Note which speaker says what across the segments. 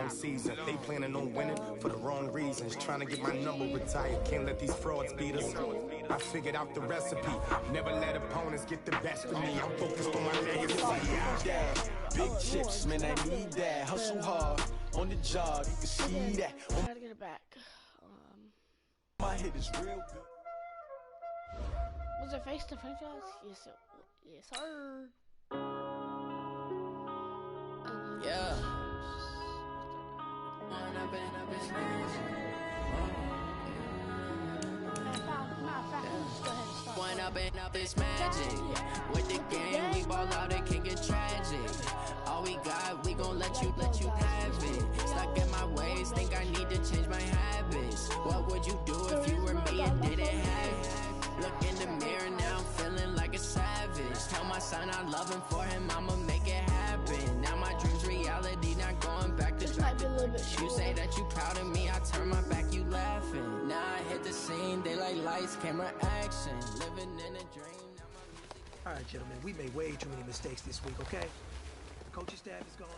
Speaker 1: long season. They planning on winning for the wrong reasons. Trying to get my number retired. Can't let these frauds beat us. I figured out the recipe. Never let opponents get the best of me. I'm focused on my legacy.
Speaker 2: Big chips, man, I need that. Hustle hard on the job. You can see that.
Speaker 3: Try to get it back.
Speaker 2: My hit is real good.
Speaker 3: Was it face to face? Yes, yes, sir.
Speaker 4: Yeah. One up and up is magic. With the game, we ball out, it can get tragic. All we got, we gon' let you have it. Stuck in my ways, think I need to change my habits. What would you do if you were me and didn't have it? Look in the mirror now, I'm feeling like a savage. Tell my son I love him, for him I'ma make it happen. Now my dream's reality, not going back to back. You say that you proud of me, I turn my back, you laughing. Now I hit the scene, they like lights, camera, action. Living in a dream.
Speaker 5: All right, gentlemen, we made way too many mistakes this week, okay? The coaching staff is gone.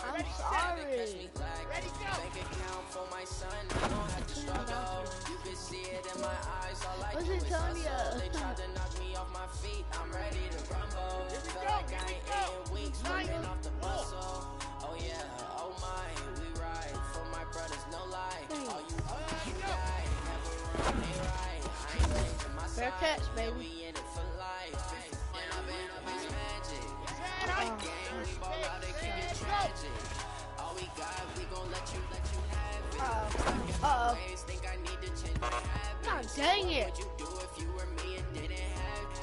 Speaker 3: I'm sorry.
Speaker 4: Ready, go. Bank account for my son, I don't have to struggle. You can see it in my eyes, all I do is hustle. They tried to knock me off my feet, I'm ready to rumble. Feel like I ain't eating weeks, working off the muscle. Oh yeah, oh my, we ride for my brothers, no lie. All you guys never run, they right. I ain't changing my side,
Speaker 3: catch, baby.
Speaker 4: We in it for life. When I've been up, it's magic. Game, we ball out, it can get tragic. All we got, we gon' let you have it. Stuck in my ways, think I need to change my habits.
Speaker 3: God dang it.
Speaker 4: What would you do if you were me and didn't have it?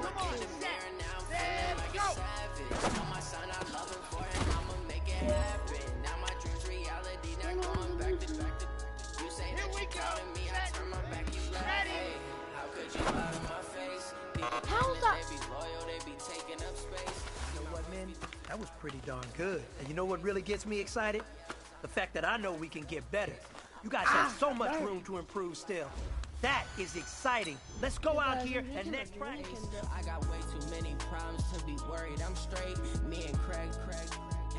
Speaker 4: Look in the mirror now, I'm feeling like a savage. Tell my son I love him, for him I'ma make it happen. Now my dream's reality, not going back to back to. You say that you proud of me, I turn my back, you laugh. Hey, how could you lie to my face? People they be loyal, they be taking up space.
Speaker 5: You know what, man? That was pretty darn good. And you know what really gets me excited? The fact that I know we can get better. You guys have so much room to improve still. That is exciting. Let's go out here and next practice.
Speaker 4: I got way too many problems to be worried. I'm straight. Me and Craig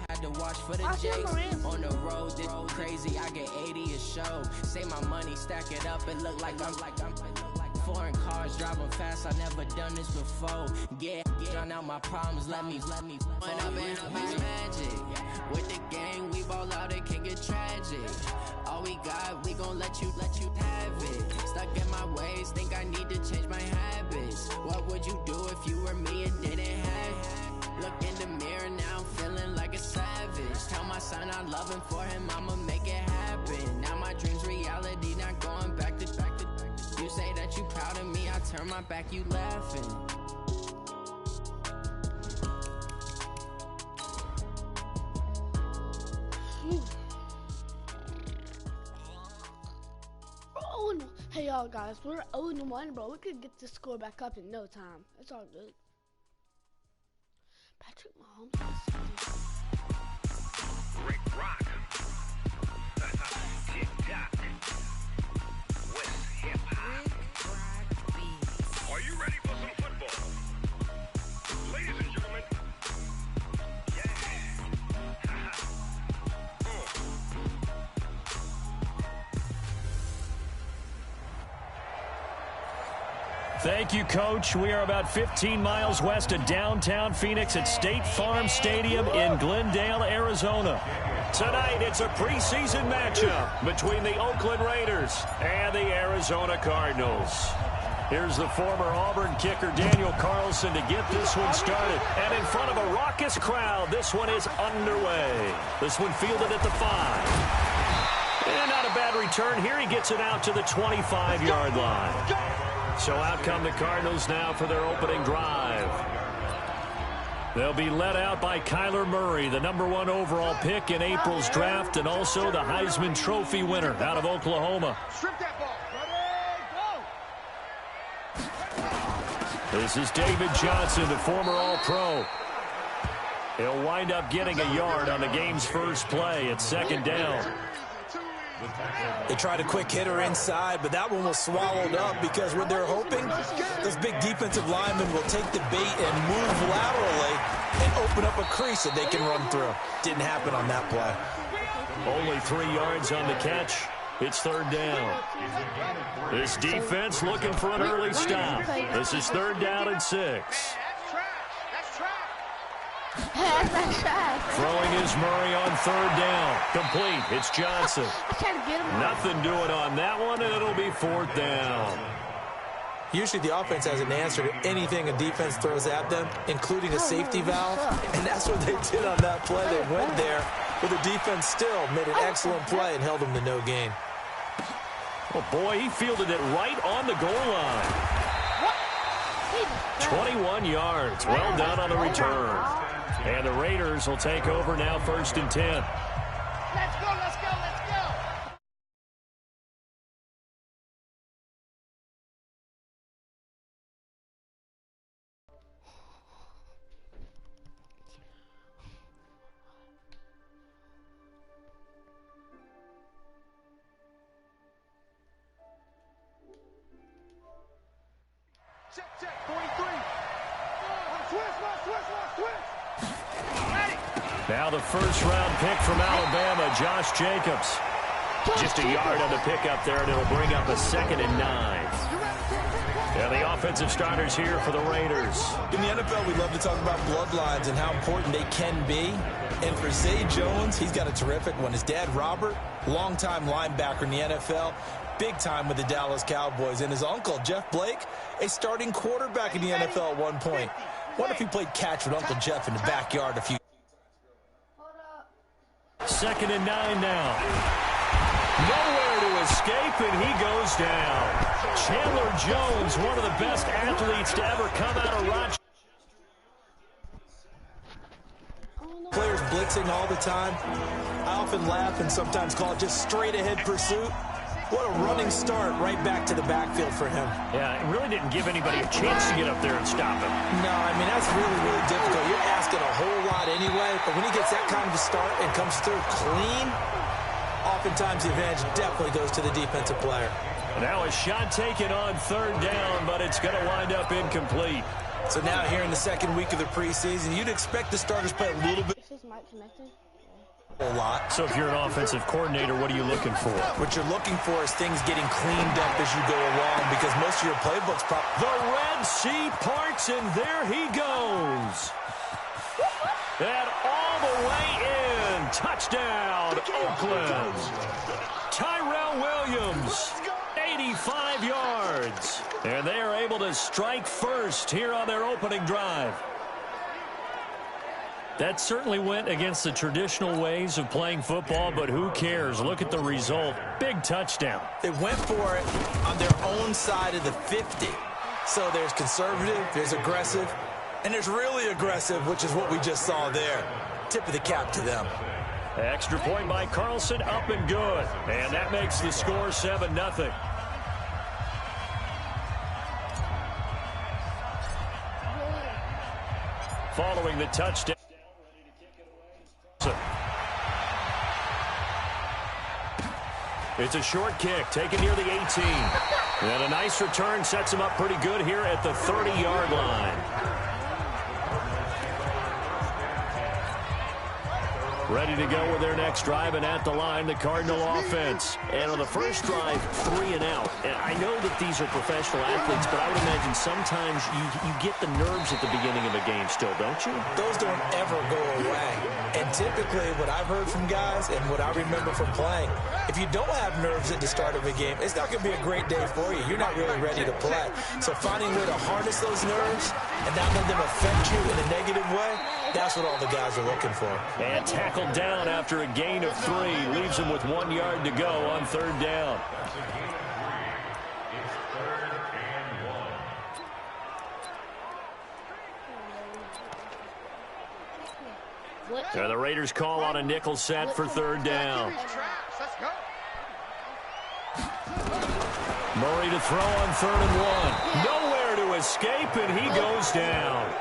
Speaker 4: had to watch for the Jakes. On the road, this crazy. I get 80 a show. Say my money, stack it up, and look like I'm foreign cars, driving fast, I never done this before. Get on out my problems, let me When I've been up, it's magic. With the game, we ball out, it can get tragic. All we got, we gon' let you have it. Stuck in my ways, think I need to change my habits. What would you do if you were me and didn't have it? Look in the mirror now, I'm feeling like a savage. Tell my son I love him, for him I'ma make it happen. Now my dream's reality, not going back to back to. You say that you proud of me, I turn my back, you laughing.
Speaker 3: Oh no. Hey y'all guys, we're 0-1, bro. We could get this score back up in no time. It's all good. Patrick Mahomes.
Speaker 6: Rick Rock. Tick-tock. West hip-hop. Are you ready for some football? Ladies and gentlemen. Yeah.
Speaker 7: Thank you, Coach. We are about 15 miles west of downtown Phoenix at State Farm Stadium in Glendale, Arizona. Tonight, it's a preseason matchup between the Oakland Raiders and the Arizona Cardinals. Here's the former Auburn kicker, Daniel Carlson, to get this one started. And in front of a raucous crowd, this one is underway. This one fielded at the 5. And not a bad return here. He gets it out to the 25-yard line. So out come the Cardinals now for their opening drive. They'll be led out by Kyler Murray, the #1 overall pick in April's draft, and also the Heisman Trophy winner out of Oklahoma.
Speaker 6: Strip that ball.
Speaker 7: This is David Johnson, the former All-Pro. He'll wind up getting a yard on the game's first play at second down.
Speaker 2: They tried a quick hitter inside, but that one was swallowed up because what they're hoping, those big defensive linemen will take the bait and move laterally and open up a crease that they can run through. Didn't happen on that play.
Speaker 7: Only 3 yards on the catch. It's third down. This defense looking for an early stop. This is third down and 6. Throwing is Murray on third down. Complete. It's Johnson. Nothing doing on that one, and it'll be fourth down.
Speaker 2: Usually the offense has an answer to anything a defense throws at them, including a safety valve, and that's what they did on that play. They went there, but the defense still made an excellent play and held them to no gain.
Speaker 7: Oh, boy, he fielded it right on the goal line. 21 yards. Well done on the return. And the Raiders will take over now, 1st and 10.
Speaker 6: Let's go, let's go, let's go. Check, 43. Twist.
Speaker 7: Now the first-round pick from Alabama, Josh Jacobs. Just a yard on the pickup there, and it'll bring up a 2nd and 9. And the offensive starters here for the Raiders.
Speaker 2: In the NFL, we love to talk about bloodlines and how important they can be. And for Zay Jones, he's got a terrific one. His dad, Robert, longtime linebacker in the NFL, big time with the Dallas Cowboys. And his uncle, Jeff Blake, a starting quarterback in the NFL at one point. Wonder if he played catch with Uncle Jeff in the backyard a few.
Speaker 7: 2nd and 9 now. Nowhere to escape, and he goes down. Chandler Jones, one of the best athletes to ever come out of Rochester.
Speaker 2: Players blitzing all the time. I often laugh and sometimes call it just straight-ahead pursuit. What a running start right back to the backfield for him.
Speaker 7: Yeah, it really didn't give anybody a chance to get up there and stop him.
Speaker 2: No, I mean, that's really, really difficult. You're asking a whole lot anyway, but when he gets that kind of a start and comes through clean, oftentimes the advantage definitely goes to the defensive player.
Speaker 7: Now a shot taken on third down, but it's going to wind up incomplete.
Speaker 2: So now here in the second week of the preseason, you'd expect the starters play a little bit.
Speaker 3: Is this mic connected?
Speaker 2: A lot.
Speaker 7: So if you're an offensive coordinator, what are you looking for?
Speaker 2: What you're looking for is things getting cleaned up as you go along, because most of your playbooks
Speaker 7: The Red Sea parts, and there he goes. And all the way in. Touchdown, Oakland. Tyrell Williams, 85 yards. And they are able to strike first here on their opening drive. That certainly went against the traditional ways of playing football, but who cares? Look at the result. Big touchdown.
Speaker 2: They went for it on their own side of the 50. So there's conservative, there's aggressive, and there's really aggressive, which is what we just saw there. Tip of the cap to them.
Speaker 7: Extra point by Carlson, up and good. And that makes the score 7-0. Following the touchdown. It's a short kick, taken near the 18. And a nice return sets him up pretty good here at the 30-yard line. Ready to go with their next drive, and at the line, the Cardinal offense. And on the first drive, 3 and out. And I know that these are professional athletes, but I would imagine sometimes you get the nerves at the beginning of a game still, don't you?
Speaker 2: Those don't ever go away. And typically, what I've heard from guys and what I remember from playing, if you don't have nerves at the start of a game, it's not going to be a great day for you. You're not really ready to play. So finding a way to harness those nerves and not let them affect you in a negative way, that's what all the guys are looking for.
Speaker 7: And tackled down after a gain of 3. Leaves him with 1 yard to go on third down. And the Raiders call on a nickel set for third down. Murray to throw on 3rd and 1. Nowhere to escape, and he goes down.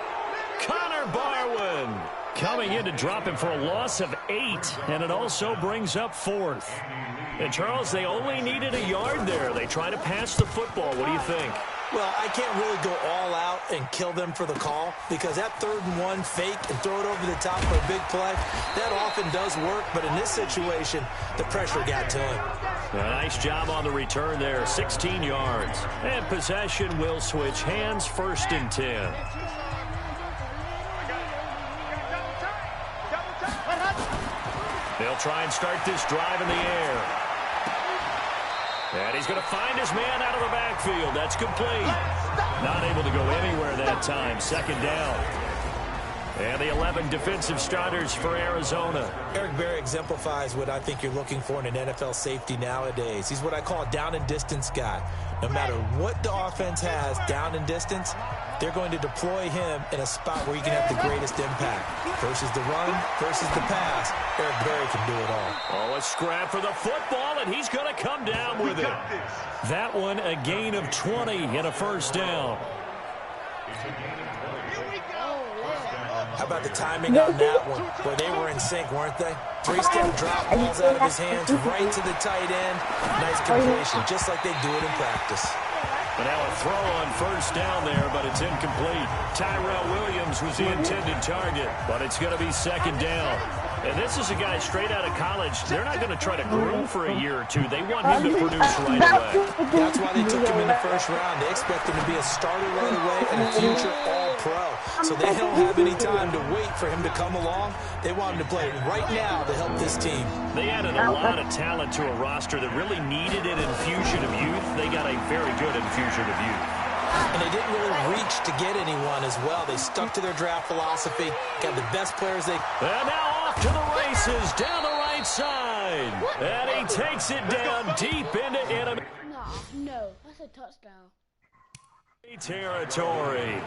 Speaker 7: Connor Barwin coming in to drop him for a loss of 8, and it also brings up 4th. And, Charles, they only needed a yard there. They try to pass the football. What do you think?
Speaker 2: Well, I can't really go all out and kill them for the call because that 3rd and 1 fake and throw it over the top for a big play, that often does work. But in this situation, the pressure got to him.
Speaker 7: A nice job on the return there, 16 yards. And possession will switch hands, 1st and 10. They'll try and start this drive in the air. And he's going to find his man out of the backfield. That's complete. Not able to go anywhere that time. 2nd down. And the 11 defensive starters for Arizona.
Speaker 2: Eric Berry exemplifies what I think you're looking for in an NFL safety nowadays. He's what I call a down and distance guy. No matter what the offense has down and distance, they're going to deploy him in a spot where he can have the greatest impact. Versus the run, versus the pass, Eric Berry can do it all.
Speaker 7: Oh, a scrap for the football, and he's going to come down with it. That one, a gain of 20 and a 1st down.
Speaker 2: How about the timing on that one? Boy, they were in sync, weren't they? 3-step drop, balls out of his hands, right to the tight end. Nice completion, just like they do it in practice.
Speaker 7: But now a throw on 1st down there, but it's incomplete. Tyrell Williams was the intended target, but it's going to be 2nd down. And this is a guy straight out of college. They're not going to try to groom for a year or two. They want him to produce right away.
Speaker 2: That's why they took him in the 1st round. They expect him to be a starter right away and a future All-Pro. So they don't have any time to wait for him to come along. They want him to play right now to help this team.
Speaker 7: They added a lot of talent to a roster that really needed an infusion of youth. They got a very good infusion of youth.
Speaker 2: And they didn't really reach to get anyone as well. They stuck to their draft philosophy, got the best players they...
Speaker 7: And now off to the races, down the right side. And he takes it down deep into enemy
Speaker 3: No, that's a touchdown.
Speaker 7: territory.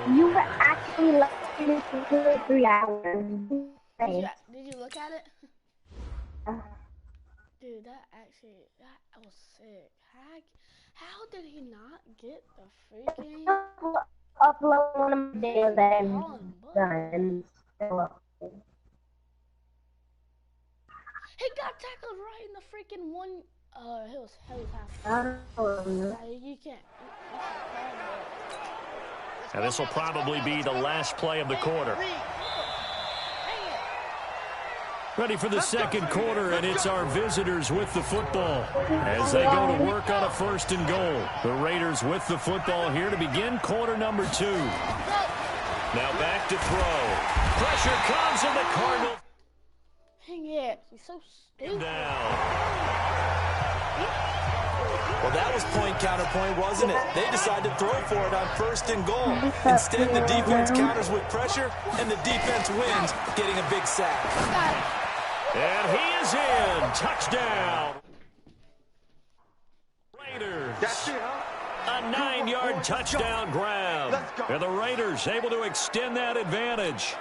Speaker 8: You were actually listening to 2 or 3 hours.
Speaker 3: Did you look at it? Dude, that was sick. How did he not get the freaking...
Speaker 8: Upload one of my videos that I've done.
Speaker 3: He got tackled right in the freaking one... he was half. You can't
Speaker 7: And this will probably be the last play of the quarter. Ready for the 2nd quarter, and it's our visitors with the football as they go to work on a 1st and goal. The Raiders with the football here to begin quarter number 2. Now back to throw. Pressure comes, and the Cardinals.
Speaker 3: Dang it, he's so stupid.
Speaker 7: Down.
Speaker 2: Well, that was point counterpoint, wasn't it? They decided to throw for it on 1st and goal. Instead, the defense counters with pressure, and the defense wins, getting a big sack.
Speaker 7: And he is in. Touchdown. Raiders.
Speaker 6: That's it, huh?
Speaker 7: A 9-yard touchdown grab. And the Raiders able to extend that advantage.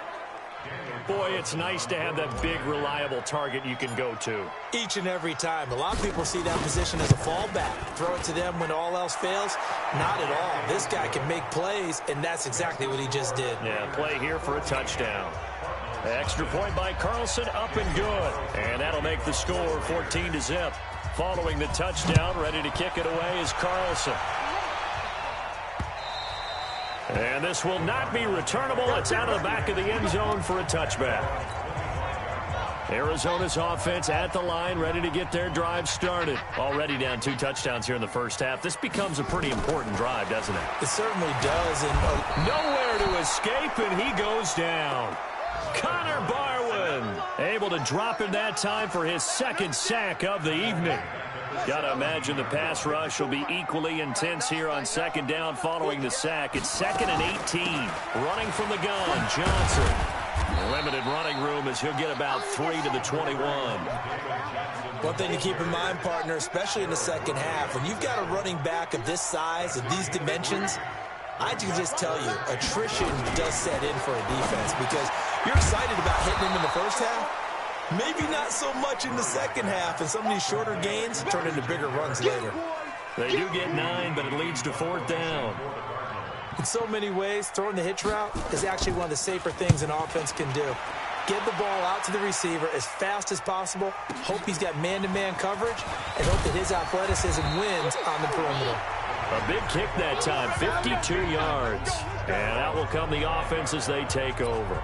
Speaker 7: Boy, it's nice to have that big, reliable target you can go to.
Speaker 2: Each and every time. A lot of people see that position as a fallback. Throw it to them when all else fails. Not at all. This guy can make plays, and that's exactly what he just did.
Speaker 7: Yeah, play here for a touchdown. Extra point by Carlson, up and good. And that'll make the score 14-0. Following the touchdown, ready to kick it away is Carlson. And this will not be returnable. It's out of the back of the end zone for a touchback. Arizona's offense at the line, ready to get their drive started. Already down 2 touchdowns here in the 1st half. This becomes a pretty important drive, doesn't it?
Speaker 2: It certainly does. And
Speaker 7: nowhere to escape, and he goes down. Connor Barwin able to drop him that time for his 2nd sack of the evening. Got to imagine the pass rush will be equally intense here on 2nd down following the sack. It's 2nd and 18. Running from the gun, Johnson. Limited running room as he'll get about 3 to the 21.
Speaker 2: One thing to keep in mind, partner, especially in the 2nd half, when you've got a running back of this size, of these dimensions, I can just tell you, attrition does set in for a defense because you're excited about hitting him in the 1st half. Maybe not so much in the 2nd half, and some of these shorter gains turn into bigger runs later.
Speaker 7: They do get 9, but it leads to 4th down.
Speaker 2: In so many ways, throwing the hitch route is actually one of the safer things an offense can do. Get the ball out to the receiver as fast as possible, hope he's got man-to-man coverage, and hope that his athleticism wins on the perimeter.
Speaker 7: A big kick that time, 52 yards. And out will come the offense as they take over.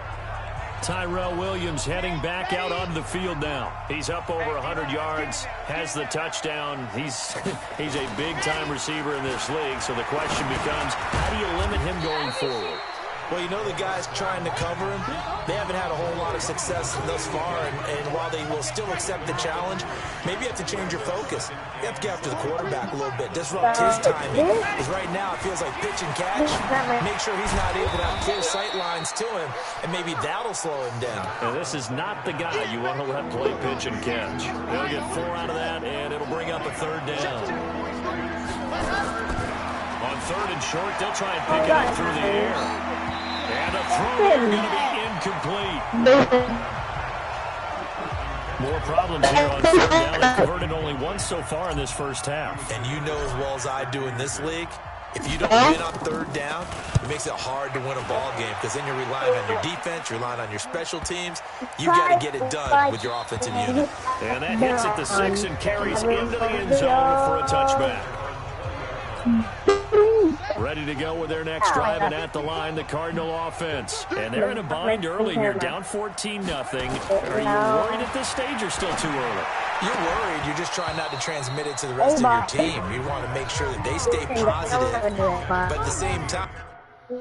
Speaker 7: Tyrell Williams heading back out onto the field now. He's up over 100 yards, has the touchdown. He's a big-time receiver in this league, so the question becomes, how do you limit him going forward?
Speaker 2: Well, you know the guys trying to cover him, they haven't had a whole lot of success thus far, and while they will still accept the challenge, maybe you have to change your focus. You have to get after the quarterback a little bit, disrupt his timing, because right now it feels like pitch and catch. Make sure he's not able to have clear sight lines to him, and maybe that'll slow him down.
Speaker 7: And this is not the guy you want to let play pitch and catch. They'll get 4 out of that, and it'll bring up a 3rd down. On 3rd and short, they'll try and pick it up through the air. And a throw is going to be incomplete. More problems here on 3rd down. They've converted only once so far in this first half.
Speaker 2: And you know as well as I do in this league, if you don't win on 3rd down, it makes it hard to win a ball game because then you're relying on your defense, you're relying on your special teams. You got to get it done with your offensive unit.
Speaker 7: And that hits at the 6 and carries into the end zone for a touchback. Ready to go with their next drive, and at the line, the Cardinal offense. And they're in a bind early here, down 14-0. Are you worried at this stage or still too early?
Speaker 2: You're worried. You're just trying not to transmit it to the rest of your team. You want to make sure that they stay positive, but at the same time.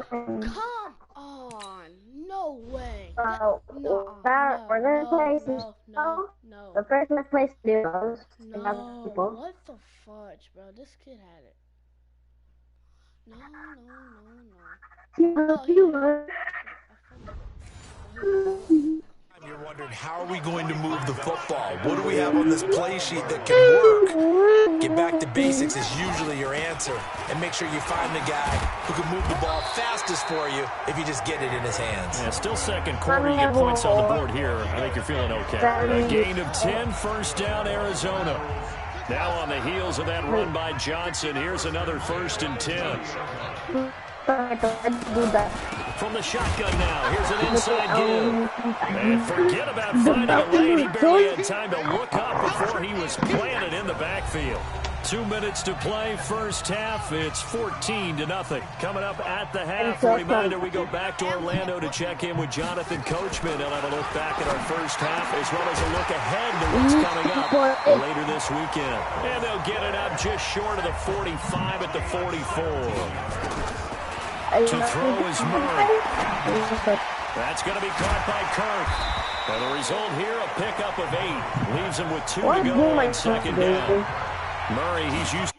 Speaker 3: Come on. No way.
Speaker 8: We're going to play some
Speaker 3: No.
Speaker 8: The first let's play duos.
Speaker 3: No. What the fudge, bro? This kid had it. No.
Speaker 2: You're wondering, how are we going to move the football? What do we have on this play sheet that can work? Get back to basics is usually your answer. And make sure you find the guy who can move the ball fastest for you if you just get it in his hands.
Speaker 7: Yeah, still 2nd quarter. You get points on the board here. I think you're feeling okay. A gain of 10, 1st down, Arizona. Now on the heels of that run by Johnson, here's another 1st and 10. From the shotgun now, here's an inside give. And forget about finding a lane. He barely had time to look up before he was planted in the backfield. 2 minutes to play, first half. It's 14-0. Coming up at the half, a reminder, we go back to Orlando to check in with Jonathan Coachman. He'll have a look back at our first half, as well as a look ahead to what's coming up later this weekend. And they'll get it up just short of the 45 at the 44. To throw is Murray. That's going to be caught by Kirk. And the result here, a pickup of 8. Leaves him with 2 to go on 2nd down. Murray, he's used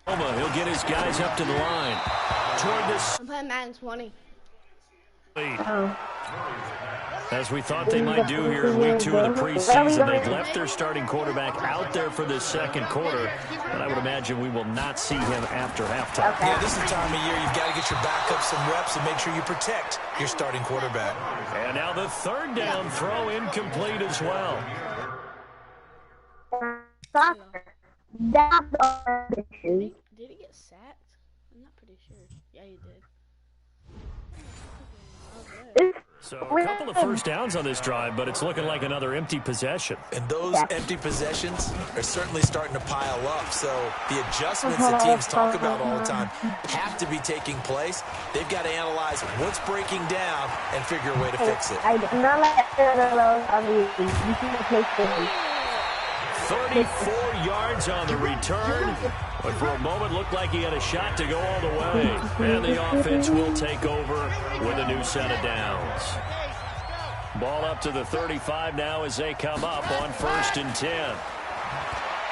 Speaker 7: to he'll get his guys up to the line. Toward this.
Speaker 3: I'm playing Madden 20.
Speaker 7: As we thought they might do here in week 2 of the preseason, they've left their starting quarterback out there for this 2nd quarter, but I would imagine we will not see him after halftime.
Speaker 2: Yeah, this is the time of year you've got to get your backup some reps and make sure you protect your starting quarterback.
Speaker 7: And now the 3rd down throw incomplete as well.
Speaker 3: Did he get sacked? I'm not pretty sure. Yeah, he did.
Speaker 7: So a couple of 1st downs on this drive, but it's looking like another empty possession.
Speaker 2: And those empty possessions are certainly starting to pile up. So the adjustments that teams talk about all the time have to be taking place. They've got to analyze what's breaking down and figure a way to fix it.
Speaker 7: 34 yards on the return, but for a moment looked like he had a shot to go all the way. And the offense will take over with a new set of downs. Ball up to the 35 now as they come up on 1st and 10.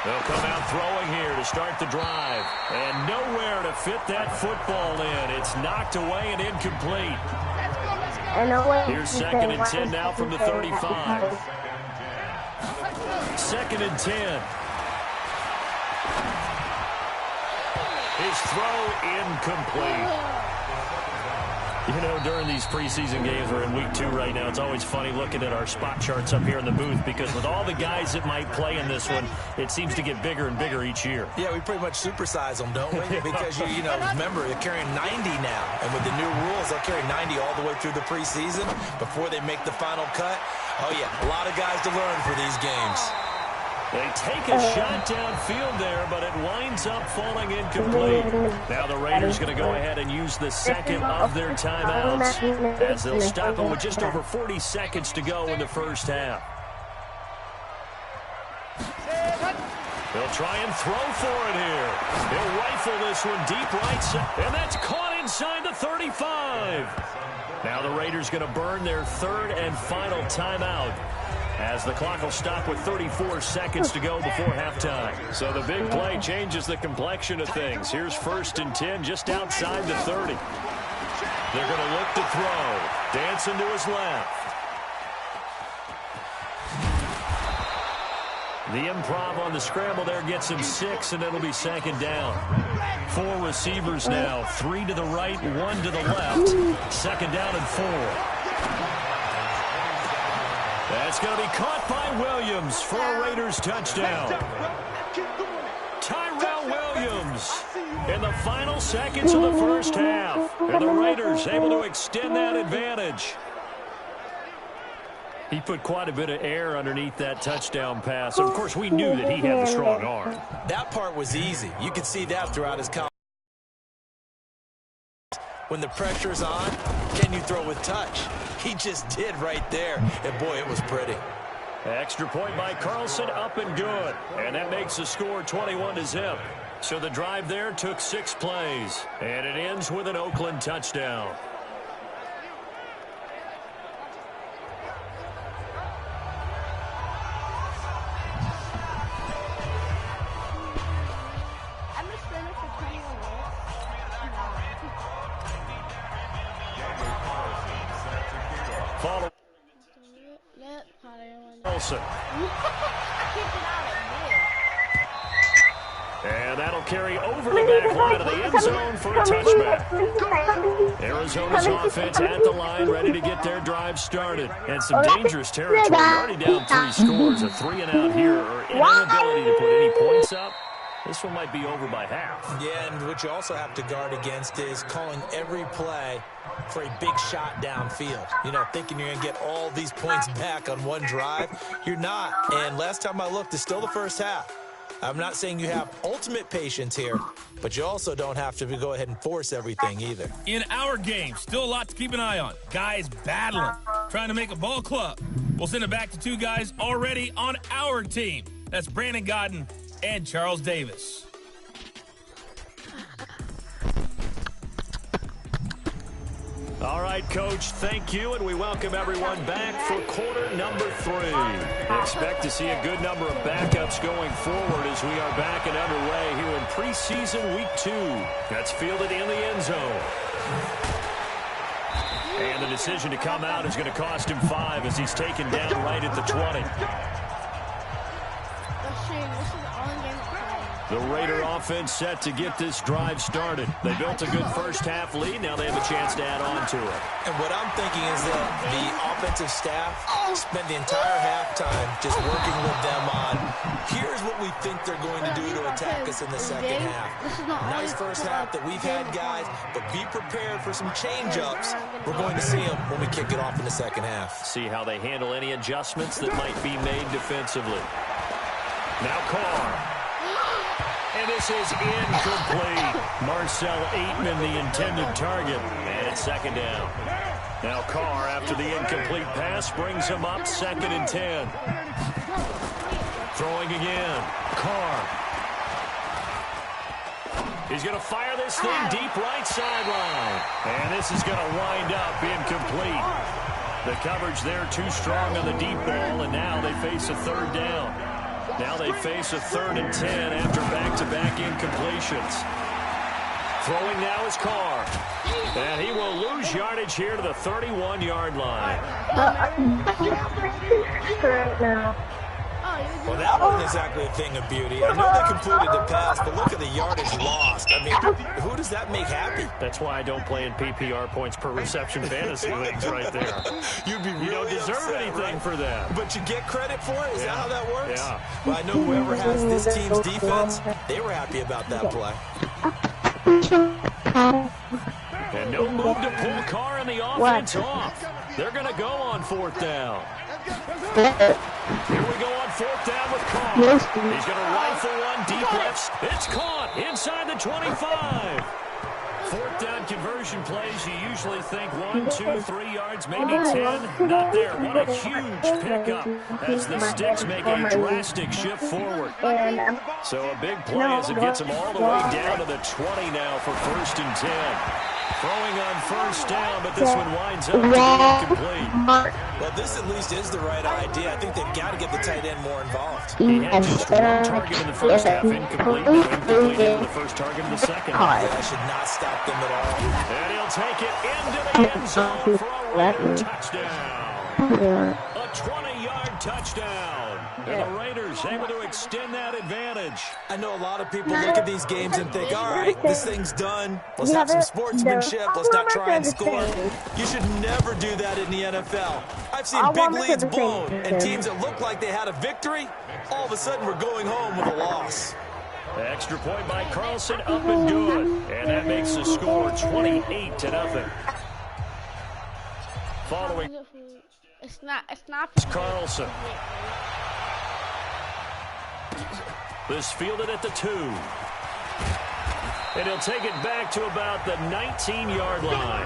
Speaker 7: They'll come out throwing here to start the drive. And nowhere to fit that football in. It's knocked away and incomplete. Here's 2nd and 10 now from the 35. 2nd and 10. His throw incomplete. You know, during these preseason games, we're in week 2 right now, it's always funny looking at our spot charts up here in the booth because with all the guys that might play in this one, it seems to get bigger and bigger each year.
Speaker 2: Yeah, we pretty much supersize them, don't we? Because, you know, remember, they're carrying 90 now. And with the new rules, they'll carry 90 all the way through the preseason before they make the final cut. Oh, yeah, a lot of guys to learn for these games.
Speaker 7: They take a shot downfield there, but it winds up falling incomplete. Now the Raiders going to go ahead and use the second of their timeouts as they'll stop it with just over 40 seconds to go in the first half. They'll try and throw for it here. He'll rifle this one deep right side, and that's caught inside the 35. Now the Raiders going to burn their third and final timeout, as the clock will stop with 34 seconds to go before halftime. So the big play changes the complexion of things. Here's 1st and 10 just outside the 30. They're going to look to throw. Dancing to his left. The improv on the scramble there gets him 6, and it'll be 2nd down. 4 receivers now. 3 to the right, 1 to the left. 2nd down and 4. That's going to be caught by Williams for a Raiders touchdown. Tyrell Williams in the final seconds of the first half. And the Raiders able to extend that advantage. He put quite a bit of air underneath that touchdown pass. Of course, we knew that he had the strong arm.
Speaker 2: That part was easy. You could see that throughout his college. When the pressure's on, can you throw with touch? He just did right there. And, boy, it was pretty.
Speaker 7: Extra point by Carlson, up and good. And that makes the score 21-0. So the drive there took 6 plays. And it ends with an Oakland touchdown. Follow. Carlson. And that'll carry over the back line of the end zone for a touchback. Arizona's offense at the line, ready to get their drive started. And some dangerous territory, already down 3 scores. A 3-and-out here, or an inability to put any points up. This one might be over by half.
Speaker 2: Yeah, and what you also have to guard against is calling every play for a big shot downfield. You know, thinking you're going to get all these points back on one drive. You're not. And last time I looked, it's still the first half. I'm not saying you have ultimate patience here, but you also don't have to go ahead and force everything either.
Speaker 9: In our game, still a lot to keep an eye on. Guys battling, trying to make a ball club. We'll send it back to 2 guys already on our team. That's Brandon Godden and Charles Davis.
Speaker 7: All right, Coach, thank you, and we welcome everyone back for quarter number 3. Expect to see a good number of backups going forward as we are back and underway here in preseason week 2. That's fielded in the end zone. And the decision to come out is going to cost him 5 as he's taken down right at the 20. The Raider offense set to get this drive started. They built a good first half lead. Now they have a chance to add on to it.
Speaker 2: And what I'm thinking is that the offensive staff spent the entire halftime just working with them on, here's what we think they're going to do to attack us in the second half. Nice first half that we've had, guys, but be prepared for some change-ups. We're going to see them when we kick it off in the second half.
Speaker 7: See how they handle any adjustments that might be made defensively. Now Carr. And this is incomplete. Marcel Aitman, the intended target. And it's 2nd down. Now Carr, after the incomplete pass, brings him up 2nd and 10. Throwing again. Carr. He's going to fire this thing deep right sideline. And this is going to wind up incomplete. The coverage there too strong on the deep ball, and now they face a 3rd down. Now they face a 3rd and 10 after back-to-back incompletions. Throwing now is Carr. And he will lose yardage here to the 31-yard line.
Speaker 2: Well, that wasn't exactly a thing of beauty. I know they completed the pass, but look at the yardage lost. I mean, who does that make happy?
Speaker 7: That's why I don't play in PPR points per reception fantasy leagues right there.
Speaker 2: You'd be really
Speaker 7: You don't deserve
Speaker 2: upset,
Speaker 7: anything
Speaker 2: right?
Speaker 7: for that.
Speaker 2: But you get credit for it? Is that how that works?
Speaker 7: Yeah.
Speaker 2: Well, I know whoever has this team's defense, they were happy about that play.
Speaker 7: And no move to pull Carr and the offense off. They're going to go on 4th down. Here we go on 4th down with Carr. He's going to rifle one deep left. It's caught inside the 25. Fourth down conversion plays, you usually think 1, 2, 3 yards, maybe 10. Not there. What a huge pickup as the Sticks make a drastic shift forward. So a big play as it gets them all the way down to the 20 now for 1st and 10. Throwing on 1st down, but this one winds up to be incomplete.
Speaker 2: Well, this at least is the right idea. I think they've got to get the tight end more involved.
Speaker 7: He had just one target in the first half, incomplete. Now incomplete into the first target in the second half.
Speaker 2: Yeah, I should not stop them at all.
Speaker 7: And he'll take it into the end zone for a Raider touchdown. A 20-yard touchdown. And the Raiders able to extend that advantage.
Speaker 2: I know a lot of people look at these games and think, all right, this thing's done. Let's have some sportsmanship. Let's not try and score. You should never do that in the NFL. I've seen big leads blown, and teams that look like they had a victory, all of a sudden we're going home with a loss.
Speaker 7: Extra point by Carlson, up and good. And that makes the score 28-0. Following.
Speaker 3: It's not.
Speaker 7: Carlson. This fielded at the 2. And he'll take it back to about the 19-yard line.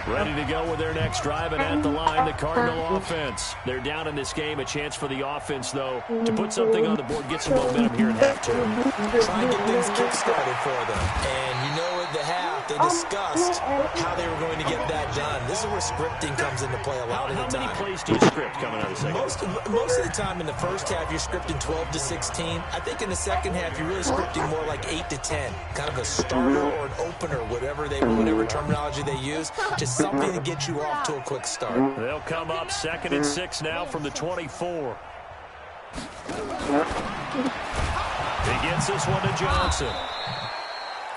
Speaker 7: Ready to go with their next drive, and at the line, the Cardinal offense. They're down in this game. A chance for the offense, though, to put something on the board, get some momentum here in half 2.
Speaker 2: Try and get things kick-started for them. And you know at the half, they discussed how they were going to get that done. This is where scripting comes into play a lot of the time.
Speaker 7: How many plays do you script coming out of the second?
Speaker 2: Most of the time in the first half, you're scripting 12 to 16. I think in the second half, you're really scripting more like 8 to 10. Kind of a starter or an opener, whatever terminology they use. Just something to get you off to a quick start.
Speaker 7: They'll come up 2nd and 6 now from the 24. He gets this one to Johnson.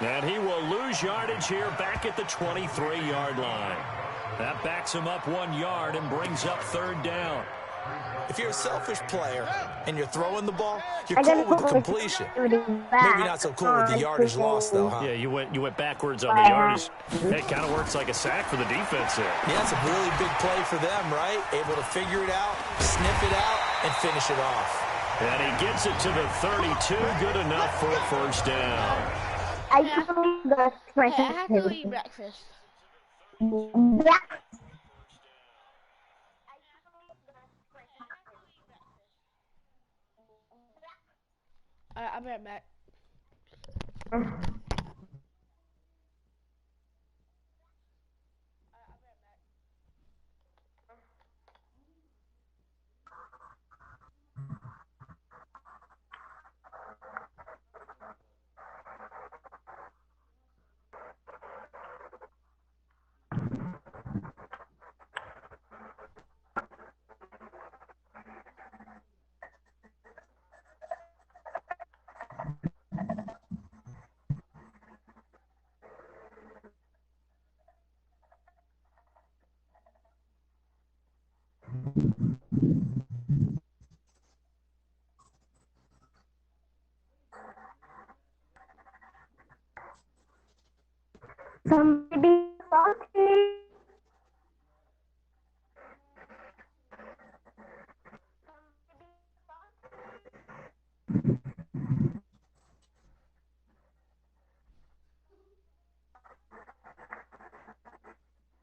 Speaker 7: And he will lose yardage here back at the 23-yard line. That backs him up 1 yard and brings up 3rd down.
Speaker 2: If you're a selfish player and you're throwing the ball, you're cool with the completion. Maybe not so cool with the yardage loss, though, huh?
Speaker 7: Yeah, you went backwards on the yardage. It kind of works like a sack for the defense there.
Speaker 2: Yeah, it's a really big play for them, right? Able to figure it out, sniff it out, and finish it off.
Speaker 7: And he gets it to the 32. Good enough for a 1st down.
Speaker 8: I have
Speaker 3: to eat breakfast. I'll be right back.
Speaker 8: Somebody talking.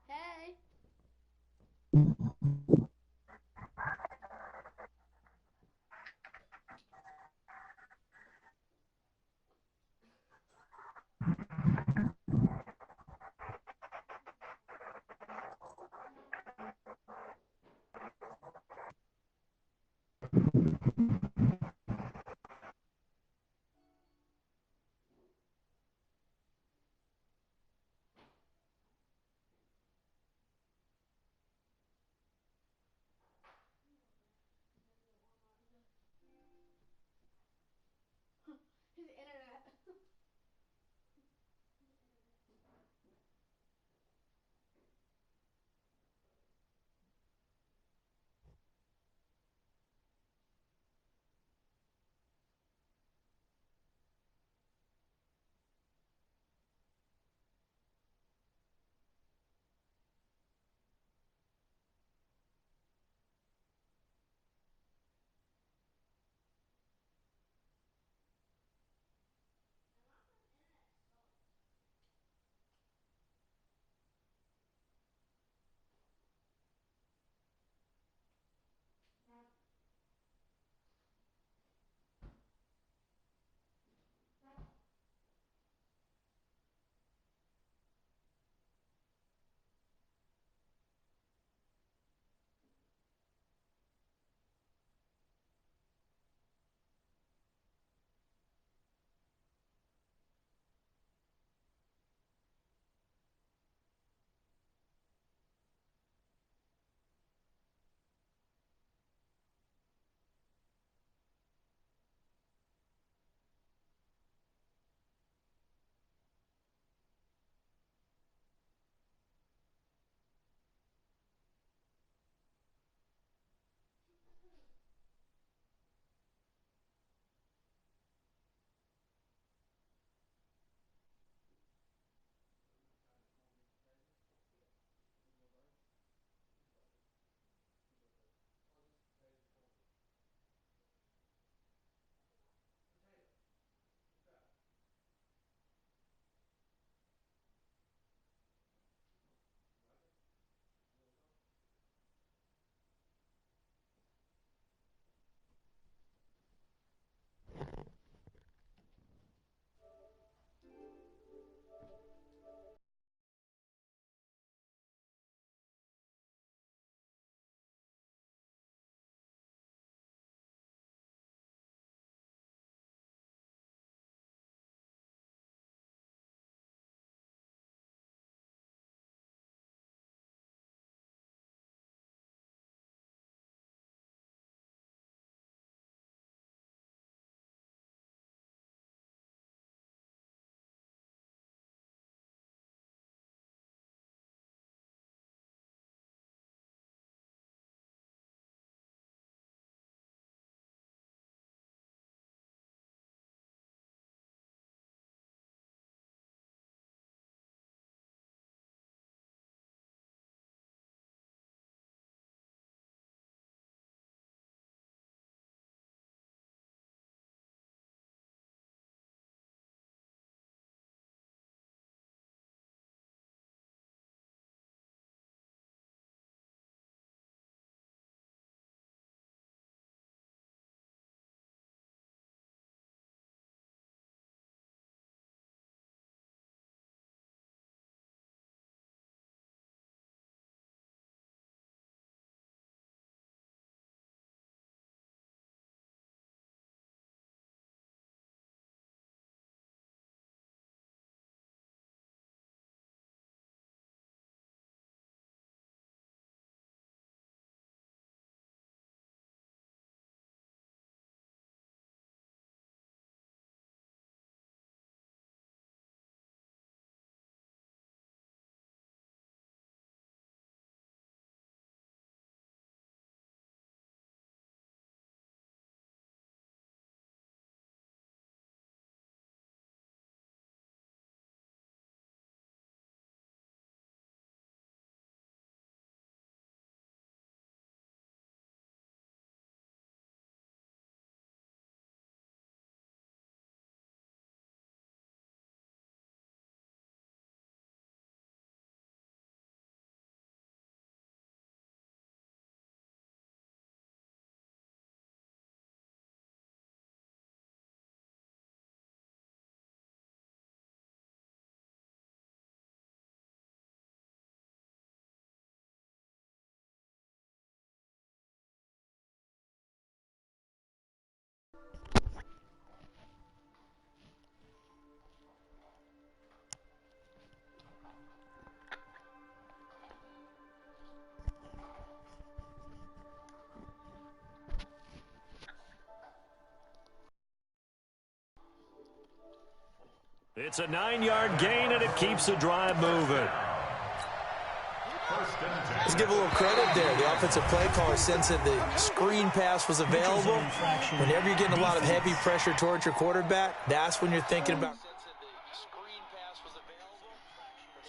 Speaker 3: Hey.
Speaker 7: It's a 9-yard gain, and it keeps the drive moving.
Speaker 2: Let's give a little credit there. The offensive play caller sensed that the screen pass was available. Whenever you're getting a lot of heavy pressure towards your quarterback, that's when you're thinking about.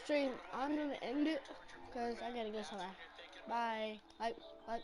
Speaker 3: Stream, I'm going to end it because I got to go somewhere. Bye. Like, comment.